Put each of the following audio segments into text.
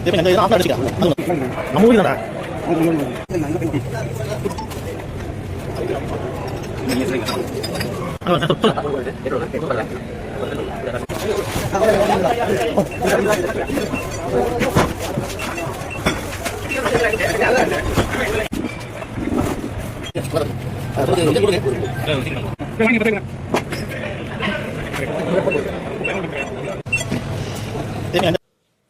நம்ம ஊர் தானே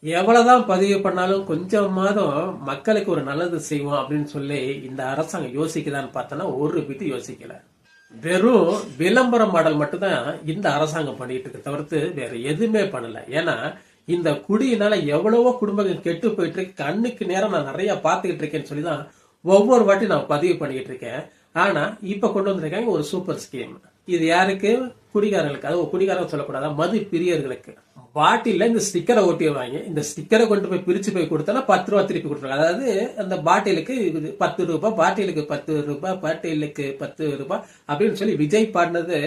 எவ்வளவுதான் பதிவு பண்ணாலும் கொஞ்சமாதும் மக்களுக்கு ஒரு நல்லது செய்வோம் அப்படின்னு சொல்லி இந்த அரசாங்கம் யோசிக்குதான்னு பார்த்தோன்னா ஒரு பிட்டு யோசிக்கல. வெறும் விளம்பர மாடல் மட்டும்தான் இந்த அரசாங்கம் பண்ணிட்டு இருக்கு தவிர்த்து வேற எதுவுமே பண்ணல. ஏன்னா இந்த குடியினால எவ்வளவோ குடும்பங்கள் கெட்டு போயிட்டு இருக்கு. கண்ணுக்கு நேரம் நான் நிறைய பாத்துக்கிட்டு இருக்கேன்னு சொல்லிதான் ஒவ்வொரு வாட்டி நான் பதிவு பண்ணிக்கிட்டு இருக்கேன். ஆனா இப்ப கொண்டு வந்திருக்காங்க ஒரு சூப்பர் ஸ்கீம். இது யாருக்கு? குடிகாரர்களுக்கு. அது குடிகாரங்க சொல்லக்கூடாது, மது பிரியர்களுக்கு. பாட்டில இந்த ஸ்டிக்கரை ஒட்டிடுவாங்க. இந்த ஸ்டிக்கரை கொண்டு போய் பிரிச்சு போய் கொடுத்தா 10 ரூபா திருப்பி கொடுத்துருவாங்க. அதாவது அந்த பாட்டிலுக்கு 10 ரூபாய், பாட்டிலுக்கு 10 ரூபாய், பாட்டிலுக்கு 10 ரூபாய் அப்படின்னு சொல்லி விஜய் பாடினது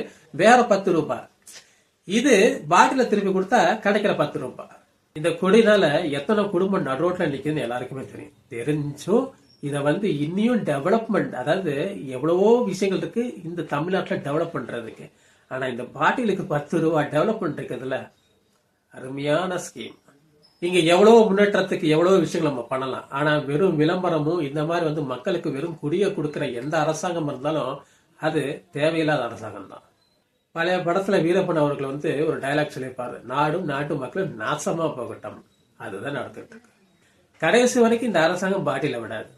வேற 10 ரூபாய். இது பாட்டில திருப்பி கொடுத்தா கிடைக்கிற 10 ரூபாய். இந்த குடினால எத்தனை குடும்பம் நடுரோட்ல நிக்குதுன்னு எல்லாருக்குமே தெரியும். தெரிஞ்சும் இத இன்னியும் டெவலப்மெண்ட், அதாவது எவ்வளவோ விஷயங்கள் இருக்கு இந்த தமிழ்நாட்டுல டெவலப் பண்றதுக்கு. ஆனா இந்த பாட்டிலுக்கு 10 ரூபாய் டெவலப்மெண்ட் இருக்கிறதுல அருமையான ஸ்கீம். இங்க எவ்வளவு முன்னேற்றத்துக்கு எவ்வளவு விஷயங்கள் நம்ம பண்ணலாம். ஆனா வெறும் விளம்பரமும் இந்த மாதிரி மக்களுக்கு வெறும் குடிய கொடுக்கிற எந்த அரசாங்கம் இருந்தாலும் அது தேவையில்லாத அரசாங்கம் தான். பழைய படத்துல வீரப்பன் அவர்கள் ஒரு டைலாக் சொல்லியிருப்பாரு, நாடும் நாட்டு மக்களும் நாசமா போகட்டும். அதுதான் நடந்துட்டு இருக்கு. கடைசி வரைக்கும் இந்த அரசாங்கம் பாட்டில விடாது.